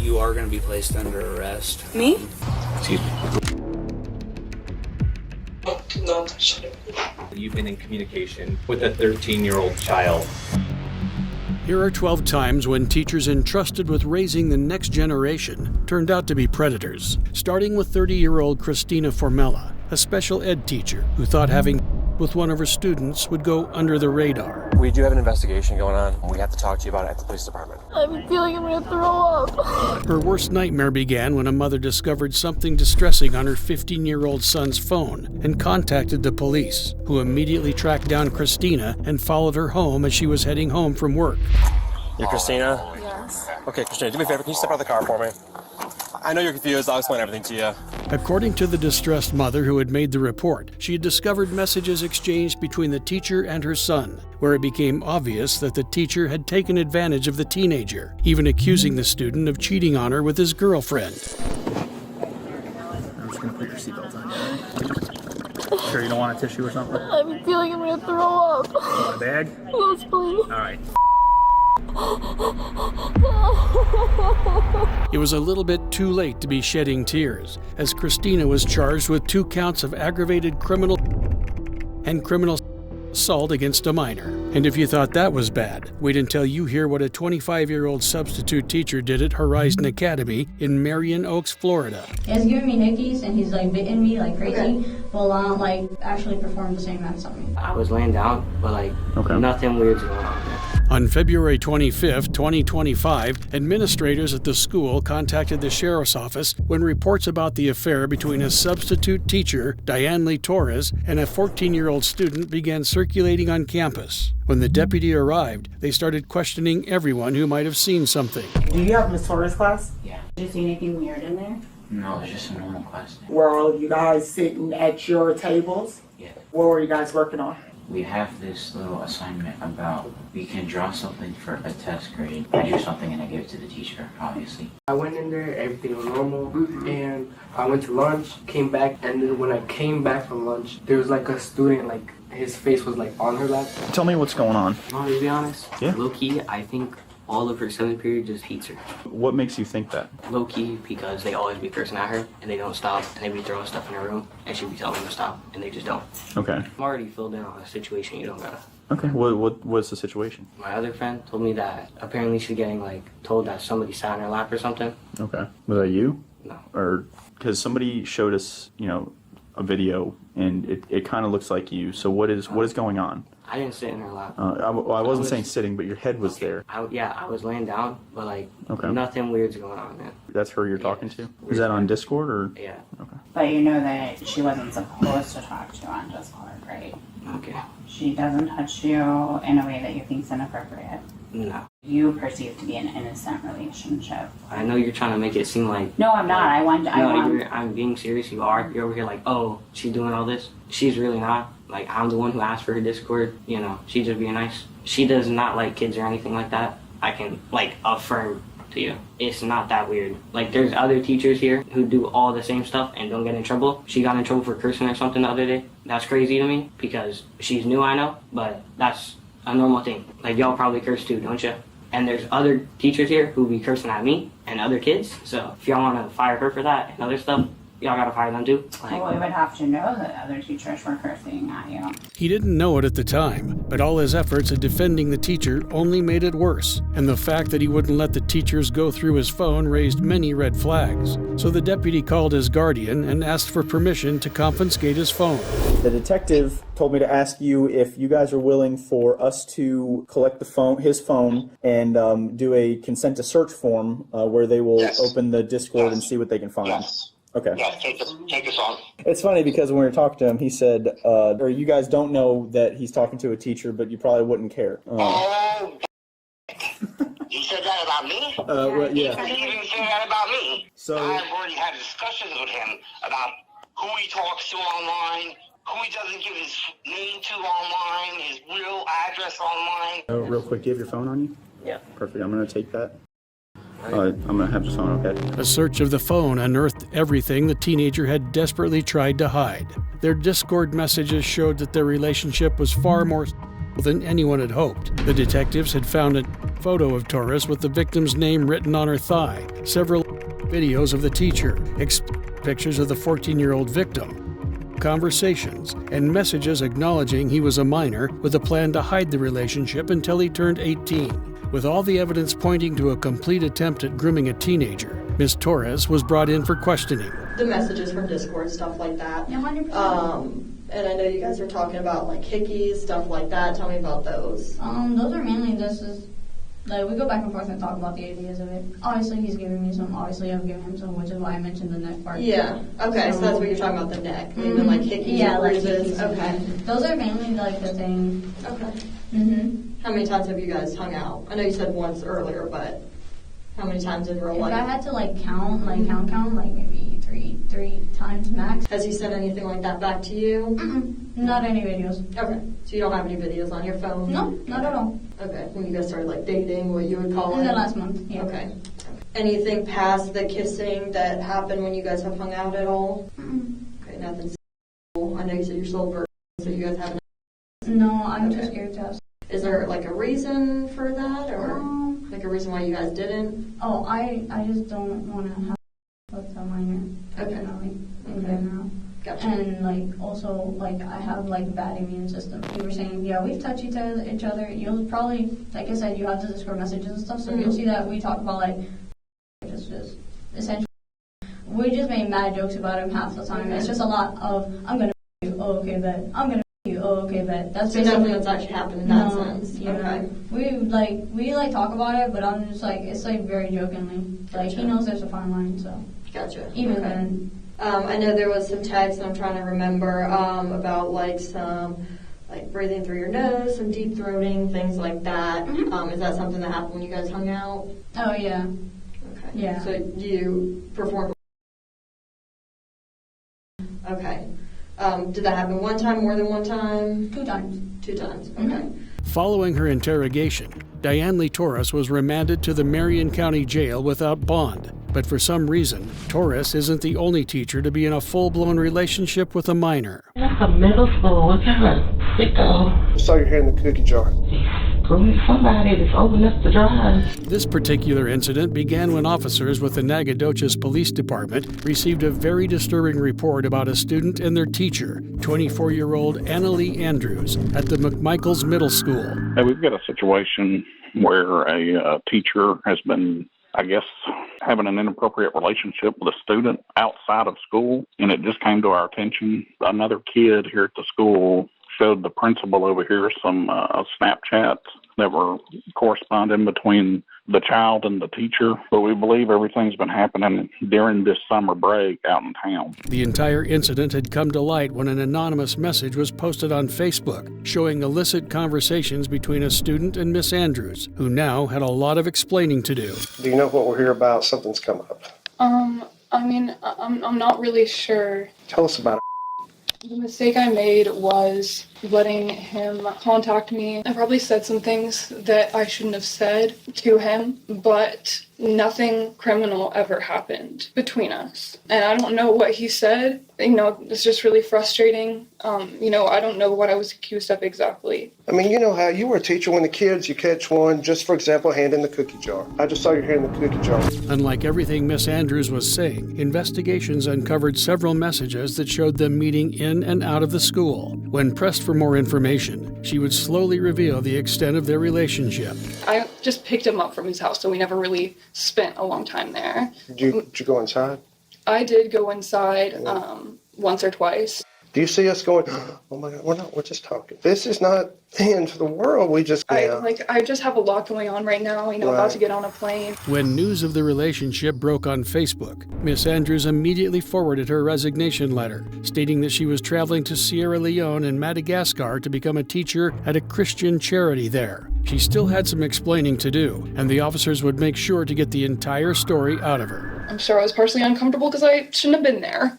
You are going to be placed under arrest. Me? Excuse me. No. You've been in communication with a 13-year-old child. Here are 12 times when teachers entrusted with raising the next generation turned out to be predators, starting with 30-year-old Christina Formella, a special ed teacher who thought having with one of her students would go under the radar. We do have an investigation going on. We have to talk to you about it at the police department. I'm feeling I'm gonna throw up. Her worst nightmare began when a mother discovered something distressing on her 15-year-old son's phone and contacted the police, who immediately tracked down Christina and followed her home as she was heading home from work. You're Christina? Yes. Okay, Christina, do me a favor. Can you step out of the car for me? I know you're confused. I'll explain everything to you. According to the distressed mother who had made the report, she had discovered messages exchanged between the teacher and her son, where it became obvious that the teacher had taken advantage of the teenager, even accusing the student of cheating on her with his girlfriend. I'm just gonna put your seatbelt on. Sure you don't want a tissue or something? I'm feeling I'm gonna throw up. You want a bag? Yes, please. All right. It was a little bit too late to be shedding tears, as Christina was charged with 2 counts of aggravated criminal assault against a minor. And if you thought that was bad, wait until you hear what a 25-year-old substitute teacher did at Horizon Academy in Marion Oaks, Florida. He was giving me hickeys and he's like bitten me like crazy. Well, like actually performed the same acts on me. I was laying down, but nothing weird's going on there. On February 25, 2025, administrators at the school contacted the sheriff's office when reports about the affair between a substitute teacher, Diane Lee Torres, and a 14-year-old student began circulating on campus. When the deputy arrived, they started questioning everyone who might have seen something. Do you have Miss Torres' class? Yeah. Did you see anything weird in there? No, it's just a normal class. Were you guys sitting at your tables? Yeah. What were you guys working on? We have this little assignment about we can draw something for a test grade. I do something and I give it to the teacher, obviously. I went in there, everything was normal, and I went to lunch, came back, and then when I came back from lunch, there was like a student, his face was on her lap. Tell me what's going on. To be honest, Yeah. low key, I think all of her 7th period just hates her. What makes you think that? Low key, because they always be cursing at her and they don't stop, and they be throwing stuff in her room and she be telling them to stop and they just don't. Okay. I'm already filled in on a situation you don't gotta. Okay. What's the situation? My other friend told me that apparently she's getting told that somebody sat on her lap or something. Okay. Was that you? No. Or because somebody showed us, a video and it kind of looks like you. So what is going on? I didn't sit in her lap. I wasn't saying sitting, but your head was there. I was laying down, but Okay. nothing weird's going on, man. That's her you're talking to? Is that on Discord or? Yeah. Okay. But you know that she wasn't supposed to talk to you on Discord, right? Okay. She doesn't touch you in a way that you think is inappropriate. No. You perceive to be an innocent relationship. I know you're trying to make it seem like. No, I'm not. I'm being serious. You are. You're over here oh, she's doing all this. She's really not. I'm the one who asked for her Discord. She just being nice. She does not like kids or anything like that. I can affirm to you. It's not that weird. There's other teachers here who do all the same stuff and don't get in trouble. She got in trouble for cursing or something the other day. That's crazy to me because she's new, I know, but that's a normal thing. Y'all probably curse too, don't you? And there's other teachers here who be cursing at me and other kids. So if y'all want to fire her for that and other stuff, y'all gotta fire them too. Well, we would have to know that other teachers were cursing at you. He didn't know it at the time, but all his efforts at defending the teacher only made it worse, and the fact that he wouldn't let the teachers go through his phone raised many red flags. So the deputy called his guardian and asked for permission to confiscate his phone. The detective told me to ask you if you guys are willing for us to collect his phone, and do a consent to search form where they will open the Discord and see what they can find. Yes. Okay. Yeah, take us on. It's funny because when we were talking to him, he said, or you guys don't know that he's talking to a teacher, but you probably wouldn't care. Oh, he said that about me? Well, yeah. He didn't say that about me. So I've already had discussions with him about who he talks to online, who he doesn't give his name to online, his real address online. real quick, do you have your phone on you? Yeah. Perfect. I'm going to take that. I'm going to have the phone, okay? A search of the phone unearthed everything the teenager had desperately tried to hide. Their Discord messages showed that their relationship was far more than anyone had hoped. The detectives had found photo of Torres with the victim's name written on her thigh, several videos of the teacher, pictures of the 14-year-old victim, conversations, and messages acknowledging he was a minor with a plan to hide the relationship until he turned 18. With all the evidence pointing to a complete attempt at grooming a teenager, Ms. Torres was brought in for questioning. The messages from Discord, stuff like that. Yeah, 100%. And I know you guys are talking about like hickeys, stuff like that. Tell me about those. Those are mainly just like we go back and forth and talk about the ideas of it. Obviously, he's giving me some. Obviously, I'm giving him some, which is why I mentioned the neck part. Yeah. Okay. So that's what you're talking about, the neck. Even like hickeys. Yeah, or like bruises. hickeys. Okay. Those are mainly like the thing. Okay. How many times have you guys hung out? I know you said once earlier, but how many times in real life? If I had to like count, like maybe three times max. Has he said anything like that back to you? Not any videos. Okay. So you don't have any videos on your phone? No, not at all. Okay. When you guys started like dating, what you would call In it? the last month, yeah. Okay. Anything past the kissing that happened when you guys have hung out at all? Okay, nothing. I know you said you're sober, so you guys haven't. No, I'm just scared to ask. Is there like a reason for that, or like a reason why you guys didn't? Oh, I just don't want to have with a minor. Okay. In general. Gotcha. And like also like I have like bad immune system. You were saying, yeah, we've touched each other. You'll probably, like I said, you have the Discord messages and stuff, so you'll see that we talk about like just essentially. We just made mad jokes about him half the time. It's just a lot of I'm gonna you. Oh, okay, bet. I'm gonna you. Oh, okay, bet. That's so nothing that's actually happened in that sense. Okay. We talk about it, but I'm just like it's like very jokingly. Like he knows there's a fine line, so. Gotcha. Even then. I know there was some text, and I'm trying to remember about like some like breathing through your nose, some deep throating, things like that. Is that something that happened when you guys hung out? Oh yeah. Okay. Yeah. So you performed. Okay. Did that happen one time, more than one time? 2 times. 2 times. Okay. Following her interrogation, Diane Lee Torres was remanded to the Marion County Jail without bond. But for some reason, Torres isn't the only teacher to be in a full-blown relationship with a minor. That's a middle school. What kind of sicko? Saw your hair in the cookie jar. Somebody that's old enough to drive. This particular incident began when officers with the Nacogdoches Police Department received a very disturbing report about a student and their teacher, 24-year-old Annalee Andrews, at the McMichaels Middle School. Hey, we've got a situation where a teacher has been, I guess, having an inappropriate relationship with a student outside of school, and it just came to our attention. Another kid here at the school showed the principal over here some Snapchats that were corresponding between the child and the teacher, but we believe everything's been happening during this summer break out in town. The entire incident had come to light when an anonymous message was posted on Facebook showing illicit conversations between a student and Miss Andrews, who now had a lot of explaining to do. Do you know what we're here about? Something's come up. I mean, I'm not really sure. Tell us about it. The mistake I made was letting him contact me. I probably said some things that I shouldn't have said to him, but nothing criminal ever happened between us. And I don't know what he said. It's just really frustrating. I don't know what I was accused of exactly. I mean, you know how you were a teacher when the kids, you catch one, just for example, hand in the cookie jar. I just saw your hand in the cookie jar. Unlike everything Miss Andrews was saying, investigations uncovered several messages that showed them meeting in and out of the school. When pressed for more information, she would slowly reveal the extent of their relationship. I just picked him up from his house, so we never really spent a long time there. Did you go inside? I did go inside once or twice. Do you see us going, oh my God, we're just talking. This is not the end of the world. We just, I just have a lot going on right now, about to get on a plane. When news of the relationship broke on Facebook, Miss Andrews immediately forwarded her resignation letter, stating that she was traveling to Sierra Leone and Madagascar to become a teacher at a Christian charity there. She still had some explaining to do, and the officers would make sure to get the entire story out of her. I'm sure I was partially uncomfortable because I shouldn't have been there,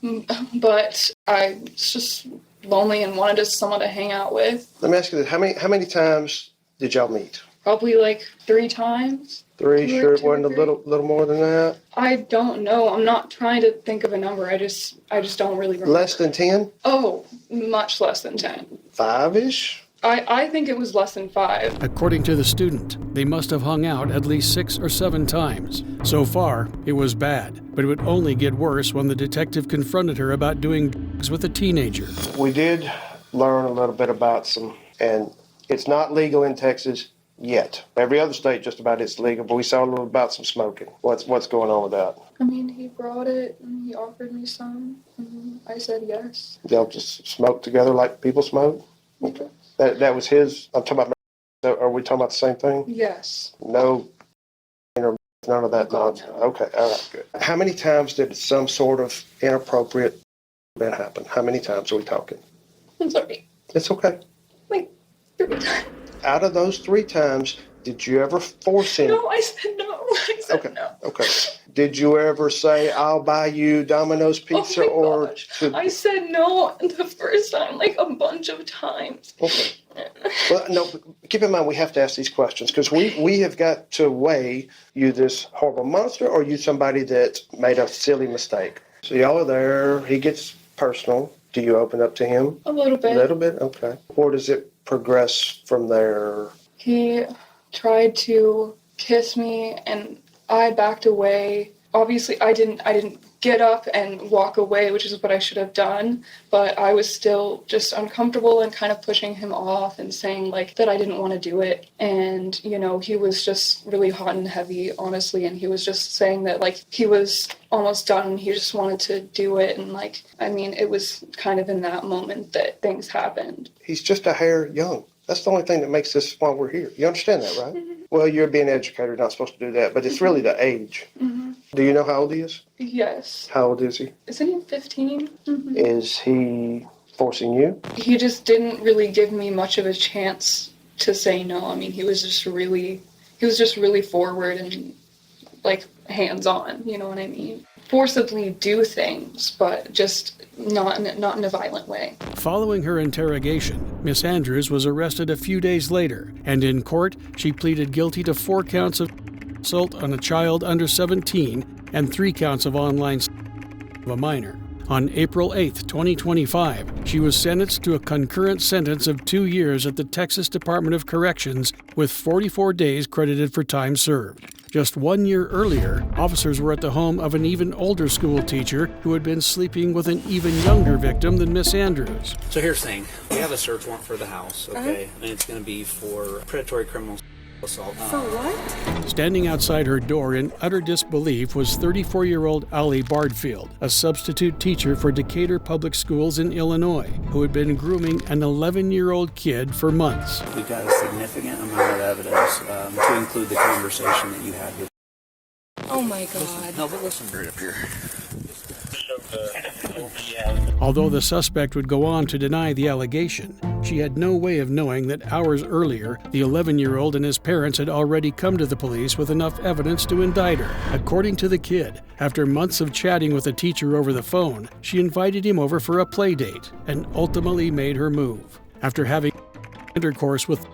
but I was just lonely and wanted someone to hang out with. Let me ask you this. How many times did y'all meet? Probably like 3 times. 3? Sure it wasn't a little more than that? I don't know. I'm not trying to think of a number. I just don't really remember. Less than 10? Oh, much less than 10. 5-ish? I think it was less than 5. According to the student, they must have hung out at least 6 or 7 times. So far, it was bad, but it would only get worse when the detective confronted her about doing drugs with a teenager. We did learn a little bit about some, and it's not legal in Texas yet. Every other state just about it's legal, but we saw a little about some smoking. What's going on with that? I mean, he brought it and he offered me some, and I said yes. They'll just smoke together like people smoke? Okay. That was his, I'm talking about, are we talking about the same thing? Yes. No, none of that nonsense. Okay, all right, good. How many times did some sort of inappropriate event happen? How many times are we talking? I'm sorry. It's okay. Like 3 times. Out of those 3 times, did you ever force him? No, I said no. I said Okay. no. Okay. Did you ever say, I'll buy you Domino's pizza I said no the first time, like a bunch of times. Okay. Well, no, keep in mind we have to ask these questions because we have got to weigh you this horrible monster or you somebody that made a silly mistake. So y'all are there. He gets personal. Do you open up to him? A little bit. A little bit? Okay. Or does it progress from there? He tried to kiss me and I backed away. Obviously, I didn't get up and walk away, which is what I should have done, but I was still just uncomfortable and kind of pushing him off and saying like that I didn't want to do it. And, you know, he was just really hot and heavy, honestly, and he was just saying that like he was almost done and he just wanted to do it. And like, I mean, it was kind of in that moment that things happened. He's just a hair young. That's the only thing that makes this why we're here. You understand that, right? Mm-hmm. Well, you're being an educator, not supposed to do that, but it's really the age. Mm-hmm. Do you know how old he is? Yes. How old is he? Isn't he 15? Mm-hmm. Is he forcing you? He just didn't really give me much of a chance to say no. I mean, he was just really forward and like hands-on, you know what I mean? Forcibly do things, but just not in a violent way. Following her interrogation, Miss Andrews was arrested a few days later, and in court, she pleaded guilty to 4 counts of assault on a child under 17 and 3 counts of online of a minor. On April 8, 2025, she was sentenced to a concurrent sentence of 2 years at the Texas Department of Corrections with 44 days credited for time served. Just 1 year earlier, officers were at the home of an even older school teacher who had been sleeping with an even younger victim than Miss Andrews. So here's the thing. We have a search warrant for the house, okay? And it's going to be for predatory criminal assault. For what? Standing outside her door in utter disbelief was 34-year-old Allie Bardfield, a substitute teacher for Decatur Public Schools in Illinois, who had been grooming an 11-year-old kid for months. We've got a significant amount of evidence to include the conversation that you had with. Oh my God. No, but listen. Right up here. Although the suspect would go on to deny the allegation, she had no way of knowing that hours earlier, the 11-year-old and his parents had already come to the police with enough evidence to indict her. According to the kid, after months of chatting with the teacher over the phone, she invited him over for a play date and ultimately made her move. After having intercourse with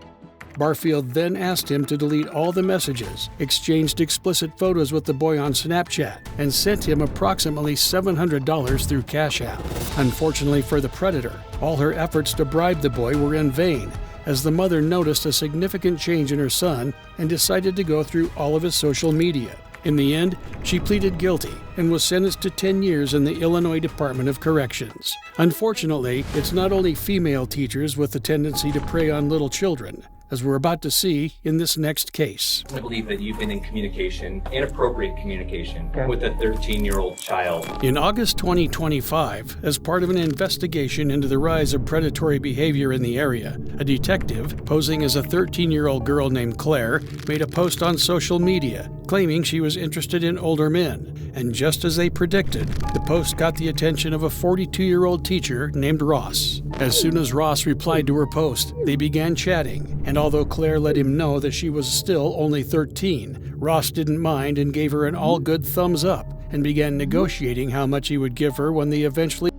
Barfield then asked him to delete all the messages, exchanged explicit photos with the boy on Snapchat, and sent him approximately $700 through Cash App. Unfortunately for the predator, all her efforts to bribe the boy were in vain, as the mother noticed a significant change in her son and decided to go through all of his social media. In the end, she pleaded guilty and was sentenced to 10 years in the Illinois Department of Corrections. Unfortunately, it's not only female teachers with the tendency to prey on little children, as we're about to see in this next case. I believe that you've been in communication, inappropriate communication, with a 13-year-old child. In August 2025, as part of an investigation into the rise of predatory behavior in the area, a detective, posing as a 13-year-old girl named Claire, made a post on social media claiming she was interested in older men. And just as they predicted, the post got the attention of a 42-year-old teacher named Ross. As soon as Ross replied to her post, they began chatting, and although Claire let him know that she was still only 13, Ross didn't mind and gave her an all-good thumbs up and began negotiating how much he would give her when they eventually...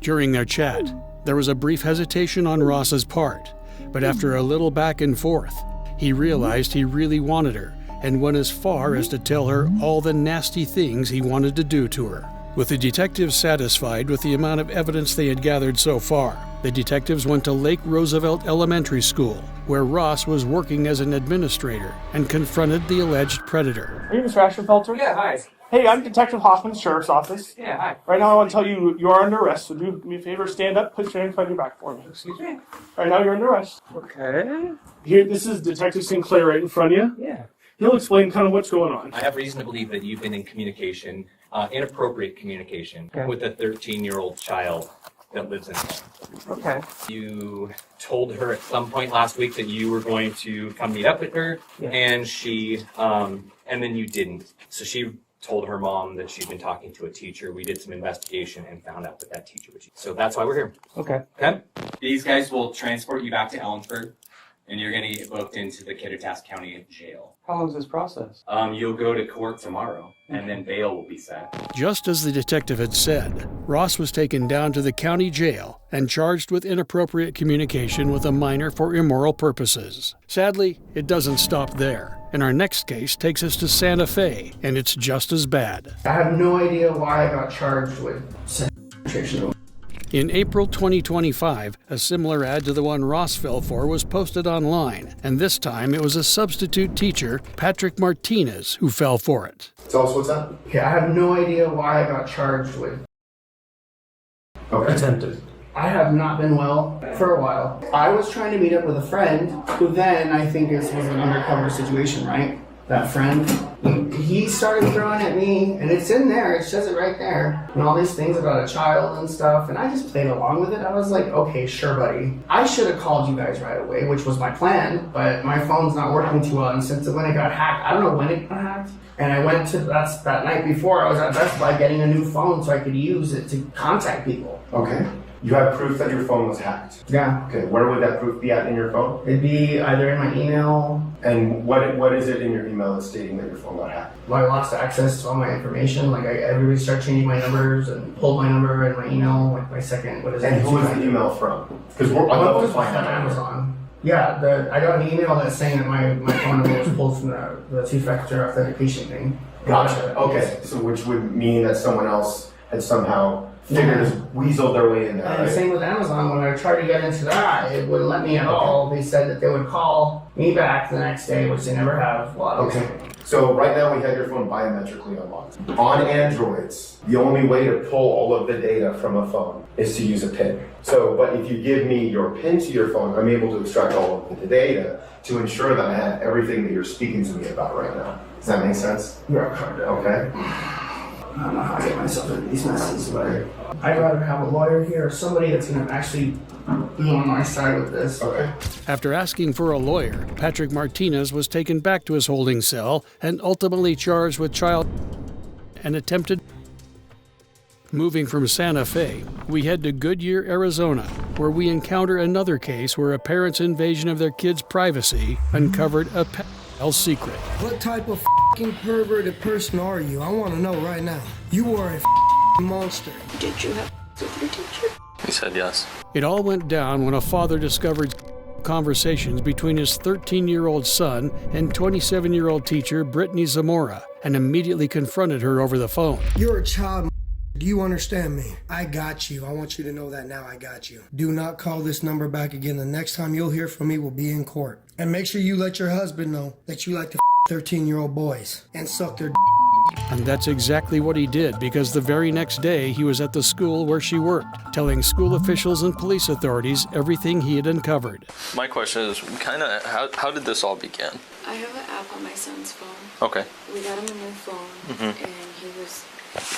During their chat, there was a brief hesitation on Ross's part, but after a little back and forth, he realized he really wanted her and went as far as to tell her all the nasty things he wanted to do to her. With the detectives satisfied with the amount of evidence they had gathered so far, the detectives went to Lake Roosevelt Elementary School, where Ross was working as an administrator, and confronted the alleged predator. Are you Mr. Ashenfelter? Yeah, hi. Hey, I'm Detective Hoffman, Sheriff's Office. Yeah, hi. Right now I want to tell you you are under arrest, so do me a favor, stand up, put your hands behind your back for me. Excuse me? Right now you're under arrest. Okay. Here, this is Detective Sinclair right in front of you. Yeah. He'll explain kind of what's going on. I have reason to believe that you've been in communication, inappropriate communication, with a 13-year-old child that lives in home. Okay. You told her at some point last week that you were going to come meet up with her, and she, and then you didn't. So she told her mom that she'd been talking to a teacher. We did some investigation and found out that teacher was you. So that's why we're here. Okay. Okay? These guys will transport you back to Ellensburg, and you're going to get booked into the Kittitas County Jail. How long is this process? You'll go to court tomorrow, and then bail will be set. Just as the detective had said, Ross was taken down to the county jail and charged with inappropriate communication with a minor for immoral purposes. Sadly, it doesn't stop there, and our next case takes us to Santa Fe, and it's just as bad. I have no idea why I got charged with sexual. In April 2025, a similar ad to the one Ross fell for was posted online, and this time it was a substitute teacher, Patrick Martinez, who fell for it. Tell us what's up. Okay, I have no idea why I got charged with attempted. I have not been well for a while. I was trying to meet up with a friend who then, I think this was an undercover situation, right? That friend, he started throwing at me, and it's in there, it says it right there, and all these things about a child and stuff, and I just played along with it. I was like, okay, sure, buddy. I should have called you guys right away, which was my plan, but my phone's not working too well, and since when it got hacked, I don't know when it got hacked, and I went to, that night before, I was at Best Buy getting a new phone so I could use it to contact people. Okay. You have proof that your phone was hacked? Yeah. Okay, where would that proof be at in your phone? It'd be either in my email. And what is it in your email that's stating that your phone got hacked? I lost access to all my information. Like everybody started changing my numbers and pulled my number and my email, like my second, what is it? And who was the email from? Because I'd love to find out. Amazon. Yeah, I got an email that's saying that my phone number was pulled from the two-factor authentication thing. Gotcha. Okay, so which would mean that someone else had somehow weaseled their way in there, And right? same with Amazon. When I tried to get into that, it wouldn't let me at all. They said that they would call me back the next day, which they never have. Okay. So right now we have your phone biometrically unlocked. On Androids, the only way to pull all of the data from a phone is to use a PIN. So, but if you give me your PIN to your phone, I'm able to extract all of the data to ensure that I have everything that you're speaking to me about right now. Does that make sense? Yeah. Okay. I don't know how to get myself into these messes, but I'd rather have a lawyer here or somebody that's going to actually be on my side with this. Okay. After asking for a lawyer, Patrick Martinez was taken back to his holding cell and ultimately charged with child and attempted. Moving from Santa Fe, we head to Goodyear, Arizona, where we encounter another case where a parent's invasion of their kid's privacy uncovered a pedophile secret. What type of f***ing perverted person are you? I want to know right now. You are a monster. Did you have with your teacher? He said yes. It all went down when a father discovered conversations between his 13-year-old son and 27-year-old teacher Brittany Zamora and immediately confronted her over the phone. You're a child. Do you understand me? I got you. I want you to know that now. I got you. Do not call this number back again. The next time you'll hear from me will be in court. And make sure you let your husband know that you like to 13-year-old boys and suck their And that's exactly what he did, because the very next day he was at the school where she worked, telling school officials and police authorities everything he had uncovered. My question is, how did this all begin? I have an app on my son's phone. Okay. We got him a new phone, and he was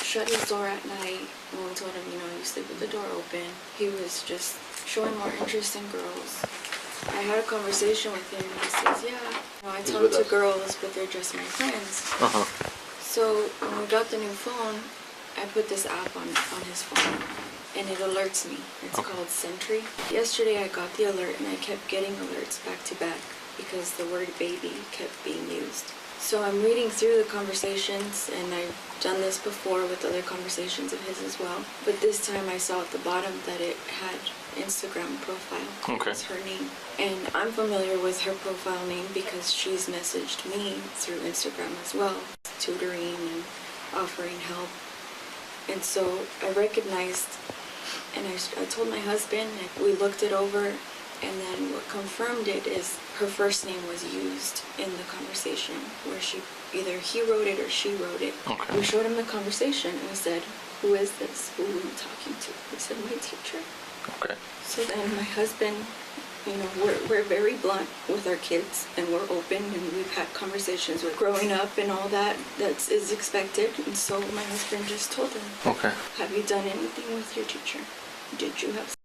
shut his door at night. When we told him, you sleep with the door open, he was just showing more interest in girls. I had a conversation with him, and he says, I talk to girls, but they're just my friends. So when we got the new phone, I put this app on his phone, and it alerts me. It's called Sentry. Yesterday I got the alert, and I kept getting alerts back to back because the word baby kept being used. So I'm reading through the conversations, and I've done this before with other conversations of his as well. But this time I saw at the bottom that it had Instagram profile. Okay. It's her name. And I'm familiar with her profile name because she's messaged me through Instagram as well, tutoring and offering help. And so I recognized, and I told my husband, and we looked it over, and then what confirmed it is her first name was used in the conversation, where either he wrote it or she wrote it. Okay. We showed him the conversation, and we said, "Who is this? Who are you talking to?" He said, "My teacher." Okay. So then my husband, you know, we're very blunt with our kids, and we're open, and we've had conversations with growing up and all that is expected. And so my husband just told him, Okay. "Have you done anything with your teacher? Did you have?"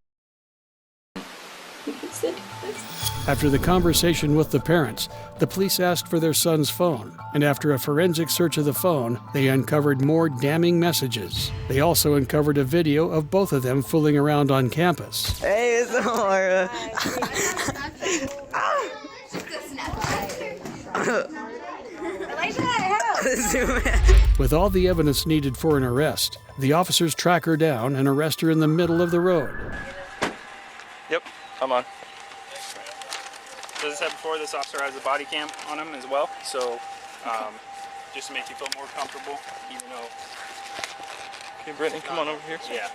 He said yes. After the conversation with the parents, the police asked for their son's phone, and after a forensic search of the phone, they uncovered more damning messages. They also uncovered a video of both of them fooling around on campus. Hey, it's Laura. With all the evidence needed for an arrest, the officers track her down and arrest her in the middle of the road. Yep, I'm on. As I said before, this officer has a body cam on him as well, so just to make you feel more comfortable, even though... Okay, Brittany, come on over here. Yeah.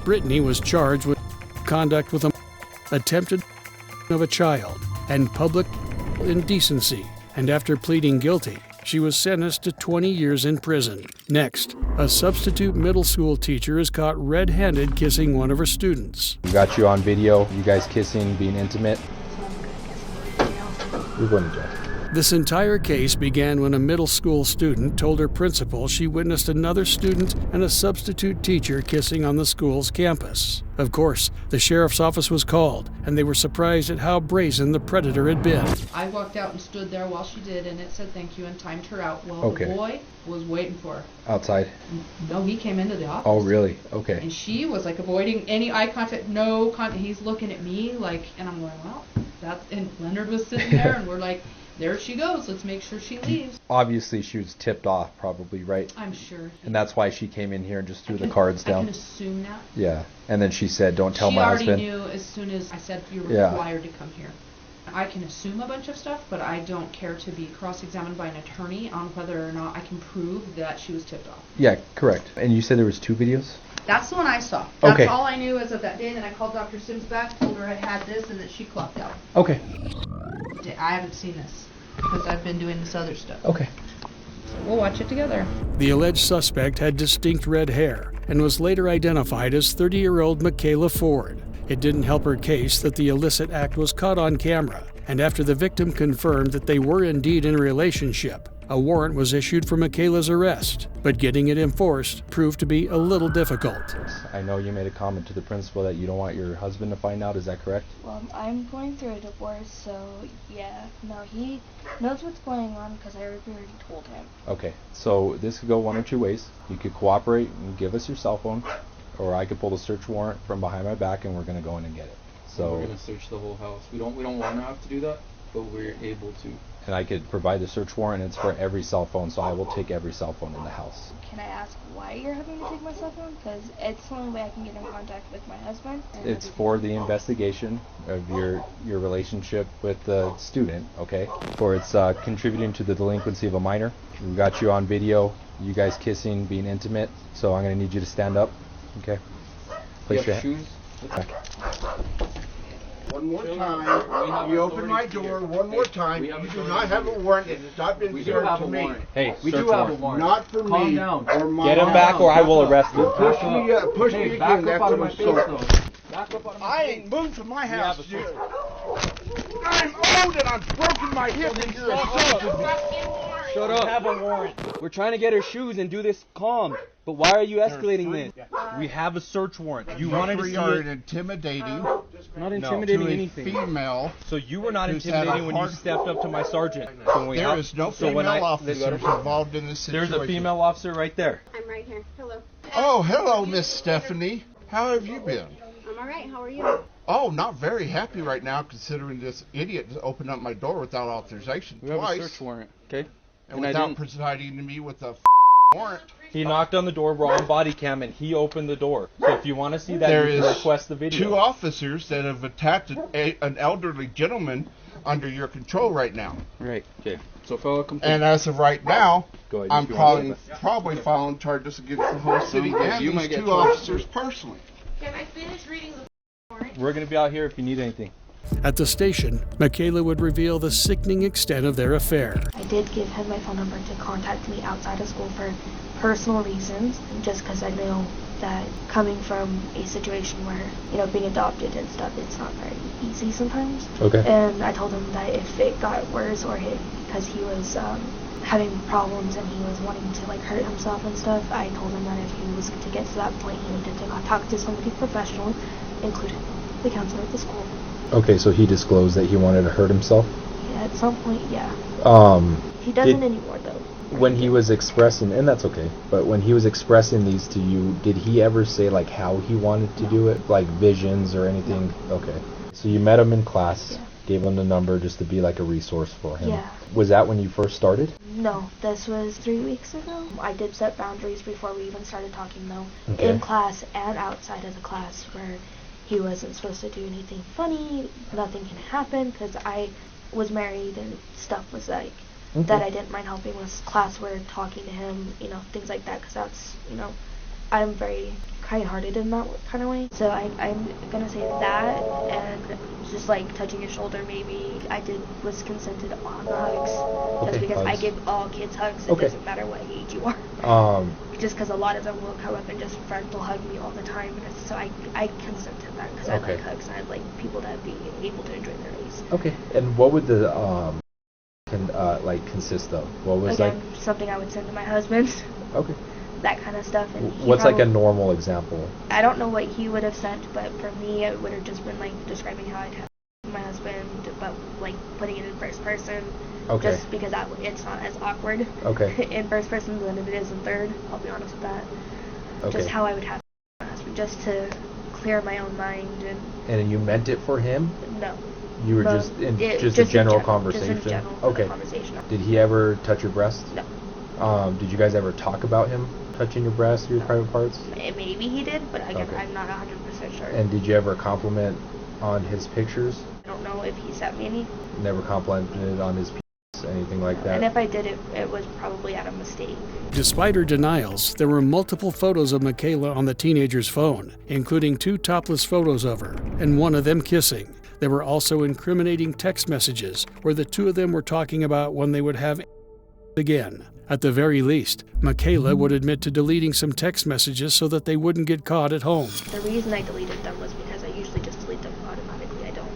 Brittany was charged with conduct with attempted of a child and public indecency, and after pleading guilty, she was sentenced to 20 years in prison. Next, a substitute middle school teacher is caught red-handed kissing one of her students. We got you on video, you guys kissing, being intimate. You're going to jail. This entire case began when a middle school student told her principal she witnessed another student and a substitute teacher kissing on the school's campus. Of course, the sheriff's office was called, and they were surprised at how brazen the predator had been. I walked out and stood there while she did, and it said thank you and timed her out. Well, Okay. the boy was waiting for her. Outside? No, he came into the office. Oh, really? Okay. And she was like avoiding any eye contact, no contact. He's looking at me like, and I'm going, well, that's, and Leonard was sitting there, and we're like, there she goes, let's make sure she leaves. Obviously, she was tipped off, probably, right? I'm sure. And that's why she came in here and just threw the cards I down? can assume that. Yeah. And then she said, don't tell She my already husband. knew as soon as I said you were Yeah. required to come here. I can assume a bunch of stuff, but I don't care to be cross-examined by an attorney on whether or not I can prove that she was tipped off. Yeah, correct. And you said there was 2 videos? That's the one I saw. That's Okay. all I knew as of that day, and then I called Dr. Sims back, told her I had this, and that she clocked out. Okay. I haven't seen this, because I've been doing this other stuff. Okay. We'll watch it together. The alleged suspect had distinct red hair and was later identified as 30-year-old Michaela Ford. It didn't help her case that the illicit act was caught on camera, and after the victim confirmed that they were indeed in a relationship, a warrant was issued for Michaela's arrest, but getting it enforced proved to be a little difficult. I know you made a comment to the principal that you don't want your husband to find out. Is that correct? Well, I'm going through a divorce, so yeah. No, he knows what's going on because I already told him. Okay. So this could go one or 2 ways. You could cooperate and give us your cell phone, or I could pull the search warrant from behind my back and we're going to go in and get it. So we're going to search the whole house. We don't want to have to do that, but we're able to. And I could provide the search warrant, and it's for every cell phone, so I will take every cell phone in the house. Can I ask why you're having to take my cell phone? Because it's the only way I can get in contact with my husband. It's for the investigation of your relationship with the student, okay? For it's contributing to the delinquency of a minor. We got you on video, you guys kissing, being intimate, so I'm going to need you to stand up, okay? You have shoes? Okay. One more time, you open my door one more time, you do not have a warrant, it has not been served to me. Hey, we search do have a warrant. warrant. Not for Calm me down. or my Get him back or I will arrest him. Push me back again up out of my after face, the though. Back up out of my I face. ain't moved from my We house, have a dude. search I'm old and I've broken my hip and you're assaulting me. Shut up. We have a warrant. We're trying to get her shoes and do this calm. But why are you escalating this? We have a search warrant. You But wanted to we see are it. intimidating. I'm not intimidating to a anything. female. So you were not who's had a intimidating when you hard- stepped up to my sergeant. So when we There out- is no so when female I- officers involved in this situation. There's a female officer right there. I'm right here. Hello. Oh, hello, Miss Stephanie. How have you been? I'm all right. How are you? Oh, not very happy right now, considering this idiot just opened up my door without authorization We have twice. a search warrant, okay? And And I without didn't- presiding to me with a warrant. He knocked on the door, we're on body cam, and he opened the door. So if you want to see that, There you can is request the video. 2 officers that have attacked an elderly gentleman under your control right now. Right. Okay. So file a complaint. And as of right now, Go ahead, I'm if you want probably filing charges against the whole city and You these might get 2 charged. officers personally. Can I finish reading the warrant? We're going to be out here if you need anything. At the station, Michaela would reveal the sickening extent of their affair. I did give him my phone number to contact me outside of school for personal reasons, just because I know that coming from a situation where, you know, being adopted and stuff, it's not very easy sometimes. Okay. And I told him that if it got worse or because he was having problems and he was wanting to like hurt himself and stuff, I told him that if he was to get to that point, he needed to talk to somebody professional, including the counselor at the school. Okay, so he disclosed that he wanted to hurt himself? Yeah, at some point, yeah. He Did- doesn't anymore though. When he was expressing, and that's okay, but when he was expressing these to you, did he ever say like how he wanted to do it? Like visions or anything? No. Okay. So you met him in class, gave him the number just to be like a resource for him. Yeah. Was that when you first started? No, this was 3 weeks ago. I did set boundaries before we even started talking though. Okay. In class and outside of the class where he wasn't supposed to do anything funny, nothing can happen because I was married and stuff was like that I didn't mind helping with classwork, talking to him, you know, things like that because that's, you know, I'm very kind-hearted in that kind of way. So I'm gonna say that and just like touching his shoulder maybe. I was consented on the hugs just because I give all kids hugs. It doesn't matter what age you are. Just because a lot of them will come up and just frontal hug me all the time, and so I consent to that because I like hugs and I like people to be able to enjoy their days. Okay. And what would the consist of? What was Again, something I would send to my husband. Okay. That kind of stuff. And what's like a normal example? I don't know what he would have sent, but for me, it would have just been like describing how I'd have my husband, but like putting it in first person. Okay. Just because it's not as awkward. Okay. In first person than it is in third. I'll be honest with that. Okay. Just how I would have my husband, just to clear my own mind and. And you meant it for him? No. You were But just in just a in general general, conversation. just in general, okay. conversation. Did he ever touch your breast? No. Did you guys ever talk about him touching your breast or your private parts? Maybe he did, but again, Okay. I'm not 100% sure. And did you ever compliment on his pictures? I don't know if he sent me any. Never complimented on his penis, anything like that? And if I did, it was probably out of mistake. Despite her denials, there were multiple photos of Michaela on the teenager's phone, including 2 topless photos of her, and one of them kissing. There were also incriminating text messages where the 2 of them were talking about when they would have again. At the very least, Michaela would admit to deleting some text messages so that they wouldn't get caught at home. The reason I deleted them was because I usually just delete them automatically. I don't,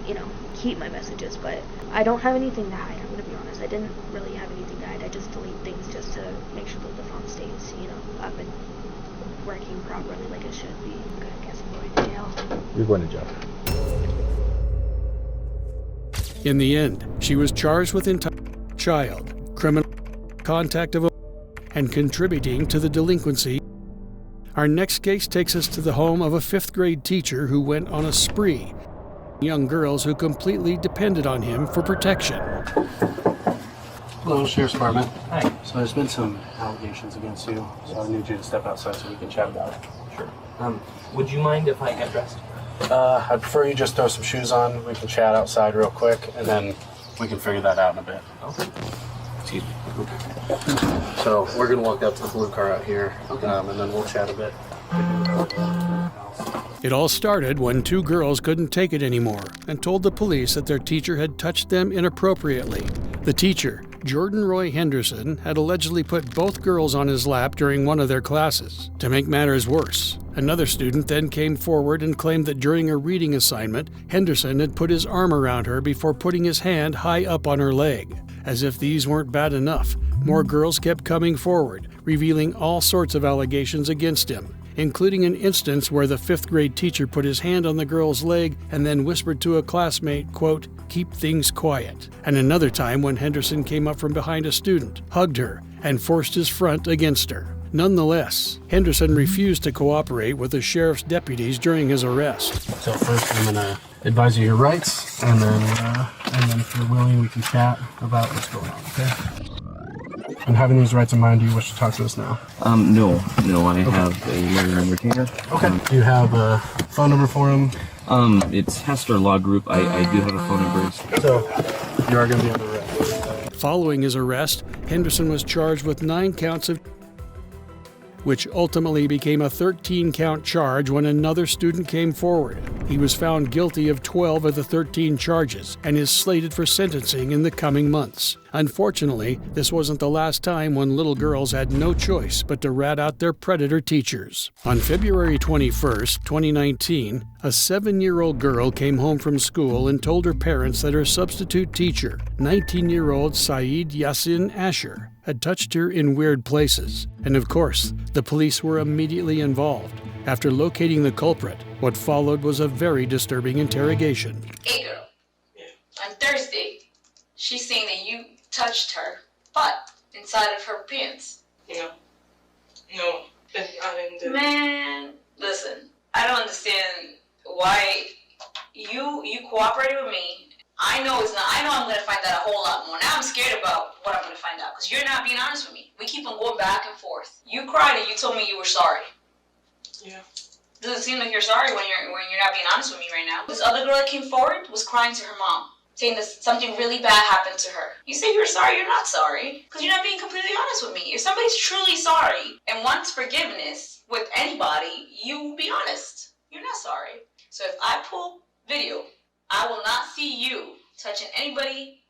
you know, keep my messages, but I don't have anything to hide. I'm going to be honest. I didn't really have anything to hide. I just delete things just to make sure that the phone stays, you know, up and working properly like it should be. I guess I'm going to jail. You're going to jail. In the end, she was charged with child, criminal contact of and contributing to the delinquency. Our next case takes us to the home of a 5th grade teacher who went on a spree. Young girls who completely depended on him for protection. Hello, Sheriff's Department. Hi. So there's been some allegations against you, so I need you to step outside so we can chat about it. Sure. Would you mind if I get dressed? I'd prefer you just throw some shoes on. We can chat outside real quick, and then we can figure that out in a bit. Okay. Excuse me. So we're gonna walk up to the blue car out here, and then we'll chat a bit. It all started when 2 girls couldn't take it anymore and told the police that their teacher had touched them inappropriately. The teacher, Jordan Roy Henderson, had allegedly put both girls on his lap during one of their classes. To make matters worse, another student then came forward and claimed that during a reading assignment, Henderson had put his arm around her before putting his hand high up on her leg. As if these weren't bad enough, more girls kept coming forward, revealing all sorts of allegations against him, including an instance where the 5th grade teacher put his hand on the girl's leg and then whispered to a classmate, quote, "Keep things quiet," and another time when Henderson came up from behind a student, hugged her, and forced his front against her. Nonetheless, Henderson refused to cooperate with the sheriff's deputies during his arrest. So first I'm gonna advise you your rights, and then if you're willing, we can chat about what's going on, okay? And having these rights in mind, do you wish to talk to us now? No, I have a lawyer and retainer. Okay. Do you have a phone number for him? It's Hester Law Group. I do have a phone number. So, you are going to be under arrest. Following his arrest, Henderson was charged with 9 counts of which ultimately became a 13-count charge when another student came forward. He was found guilty of 12 of the 13 charges and is slated for sentencing in the coming months. Unfortunately, this wasn't the last time when little girls had no choice but to rat out their predator teachers. On February 21st, 2019, a 7-year-old girl came home from school and told her parents that her substitute teacher, 19-year-old Saeed Yassin Asher, had touched her in weird places. And of course, the police were immediately involved. After locating the culprit, what followed was a very disturbing interrogation. Hey girl, on Thursday, she's saying that you touched her butt inside of her pants. No, I didn't do it. Man, listen, I don't understand why you cooperated with me. I know I'm gonna find out a whole lot more. Now I'm scared about what I'm gonna find out because you're not being honest with me. We keep on going back and forth. You cried and you told me you were sorry. Yeah. Doesn't seem like you're sorry when you're not being honest with me right now. This other girl that came forward was crying to her mom, saying that something really bad happened to her. You say you're sorry, you're not sorry, because you're not being completely honest with me. If somebody's truly sorry and wants forgiveness with anybody, you will be honest. You're not sorry. So if I pull video, I will not see you touching anybody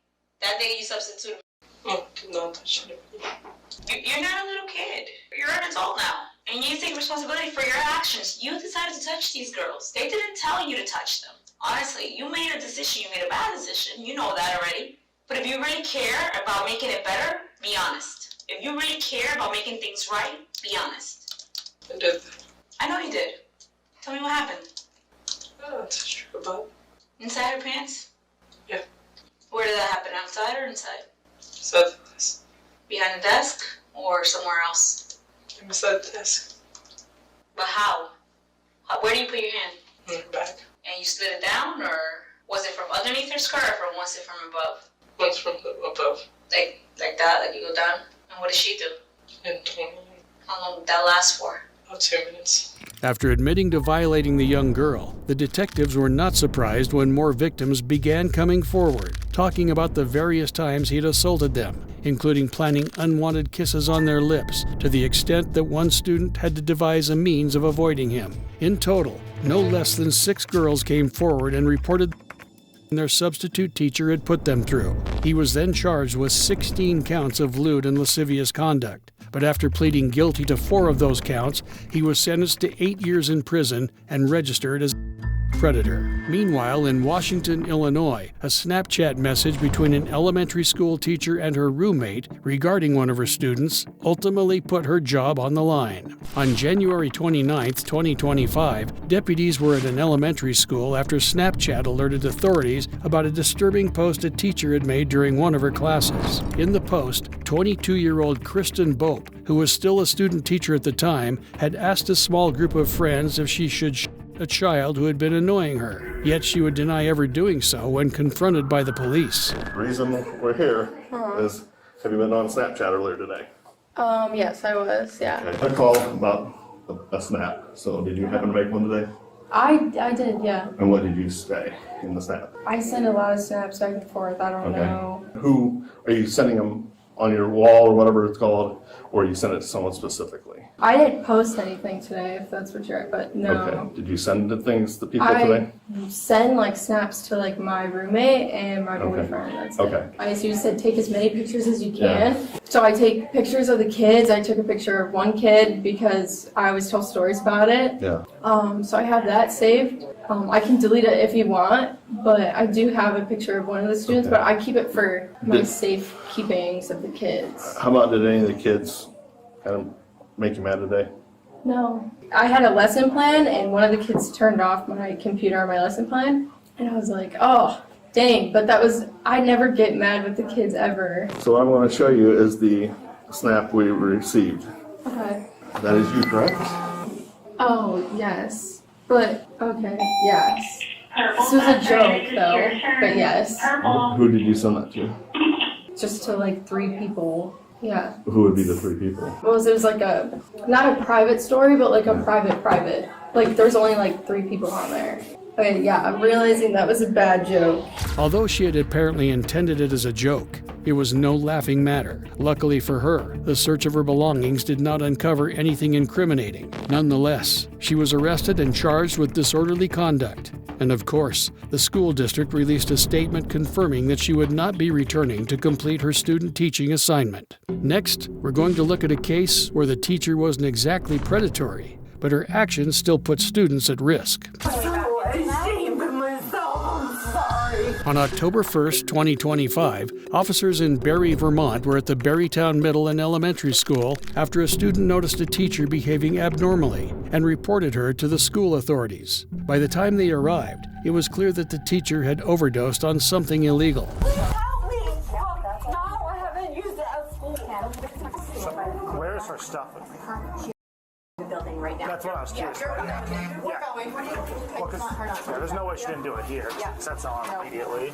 that day you substituted. No, not touching anybody. You're not a little kid. You're an adult now. And you need to take responsibility for your actions. You decided to touch these girls. They didn't tell you to touch them. Honestly, you made a decision. You made a bad decision. You know that already. But if you really care about making it better, be honest. If you really care about making things right, be honest. I did. I know you did. Tell me what happened. I touched her butt. Inside her pants? Yeah. Where did that happen? Outside or inside? Inside the desk. Behind the desk or somewhere else? Beside the desk. But how? Where do you put your hand? In her back. And you slid it down, or was it from underneath her skirt, or was it from above? Once from above. Like that, like you go down? And what did she do? And 20. How long did that last for? About 2 minutes. After admitting to violating the young girl, the detectives were not surprised when more victims began coming forward, talking about the various times he had assaulted them, including planning unwanted kisses on their lips, to the extent that one student had to devise a means of avoiding him. In total, no less than 6 girls came forward and reported their substitute teacher had put them through. He was then charged with 16 counts of lewd and lascivious conduct. But after pleading guilty to 4 of those counts, he was sentenced to 8 years in prison and registered as a predator. Meanwhile, in Washington, Illinois, a Snapchat message between an elementary school teacher and her roommate regarding one of her students ultimately put her job on the line. On January 29, 2025, deputies were at an elementary school after Snapchat alerted authorities about a disturbing post a teacher had made during one of her classes. In the post, 22-year-old Kristen Bope, who was still a student teacher at the time, had asked a small group of friends if she should a child who had been annoying her. Yet she would deny ever doing so when confronted by the police. The reason we're here is, have you been on Snapchat earlier today? Yes, I was, yeah. Okay. I called about a snap. So did you happen to make one today? I did, yeah. And what did you say in the snap? I send a lot of snaps back and forth. I don't know. Who are you sending them on your wall or whatever it's called, or you send it to someone specifically? I didn't post anything today, if that's what you're, but no. Okay. Did you send the things to people today? I send like snaps to like my roommate and my boyfriend. That's it. I just said take as many pictures as you can. Yeah. So I take pictures of the kids. I took a picture of one kid because I always tell stories about it. Yeah. So I have that saved. I can delete it if you want, but I do have a picture of one of the students, but I keep it for my safe keepings of the kids. How about, did any of the kids kind of make you mad today? No. I had a lesson plan, and one of the kids turned off my computer on my lesson plan, and I was like, oh, dang, but I never get mad with the kids ever. So what I'm going to show you is the snap we received. Okay. That is you, correct? Oh, yes. But, okay, yes. This was a joke, though, but yes. Who did you send that to? Just to, like, 3 people Yeah. Who would be the 3 people? It was like not a private story, but like a private. Like there's only like 3 people on there. But yeah, I'm realizing that was a bad joke. Although she had apparently intended it as a joke, it was no laughing matter. Luckily for her, the search of her belongings did not uncover anything incriminating. Nonetheless, she was arrested and charged with disorderly conduct. And of course, the school district released a statement confirming that she would not be returning to complete her student teaching assignment. Next, we're going to look at a case where the teacher wasn't exactly predatory, but her actions still put students at risk. On October 1st, 2025, officers in Barrie, Vermont were at the Barrytown Middle and Elementary School after a student noticed a teacher behaving abnormally and reported her to the school authorities. By the time they arrived, it was clear that the teacher had overdosed on something illegal. Where's her stuff? The building right now. That's what I was curious about. Yeah. We're going. Well, there's no way she didn't do it here. Yeah. That's on immediately.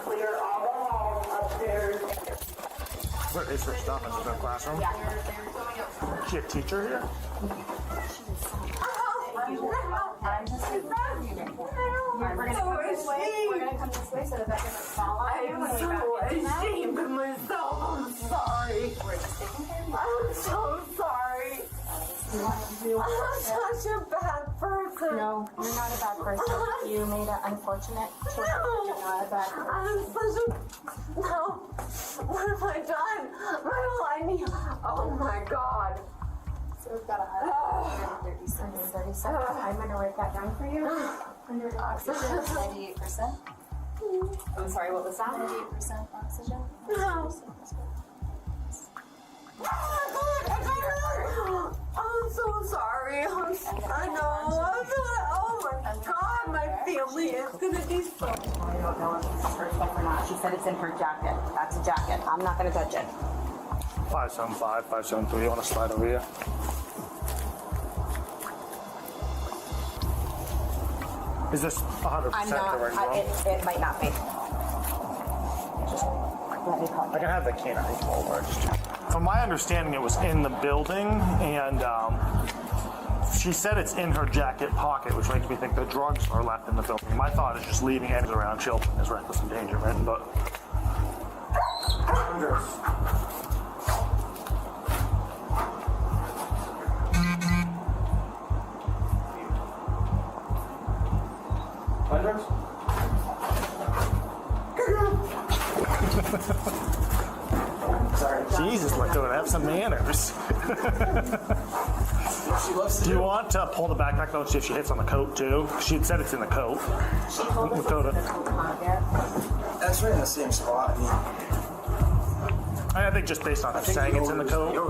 Clear all the halls upstairs. Where is her stuff? In the classroom? Yeah. Is she a teacher here? I'm just we're gonna come this way. We're gonna come this way so that doesn't fall off. I'm so ashamed of myself. I'm sorry. We're just taking care of you. I'm so sorry. I'm such a bad person. No, you're not a bad person. You made an unfortunate choice. You're not a bad person. I'm such a... No. What have I done? What do I need? Oh my God. So we've got 130 seconds. I'm going to write that down for you. 100 oxygen, 98%. I'm sorry, what was that? 98% oxygen. No. I'm so sorry. I know. Oh my God, my family is going to be so... I don't know if this is her stuff or not. She said it's in her jacket. That's a jacket. I'm not going to touch it. 575, 573. You want to slide over here? Is this 100% I'm not, the right room? it might not be. Just let me call. I can have the canine come over. From my understanding, it was in the building, and she said it's in her jacket pocket, which makes me think the drugs are left in the building. My thought is just leaving eggs around children is reckless endangerment, but... Jesus, Latoya, have some manners. Do you want to pull the backpack though and see if she hits on the coat too? She had said it's in the coat. Lakota. That's right in the same spot. I think just based on her saying it's in the coat. The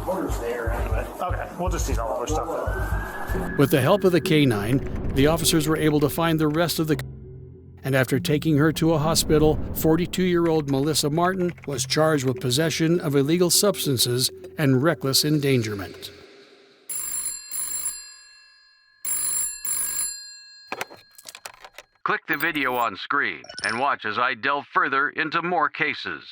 order's there anyway. Okay, we'll just see all of her stuff. With the help of the K-9, the officers were able to find the rest of the... And after taking her to a hospital, 42-year-old Melissa Martin was charged with possession of illegal substances and reckless endangerment. Click the video on screen and watch as I delve further into more cases.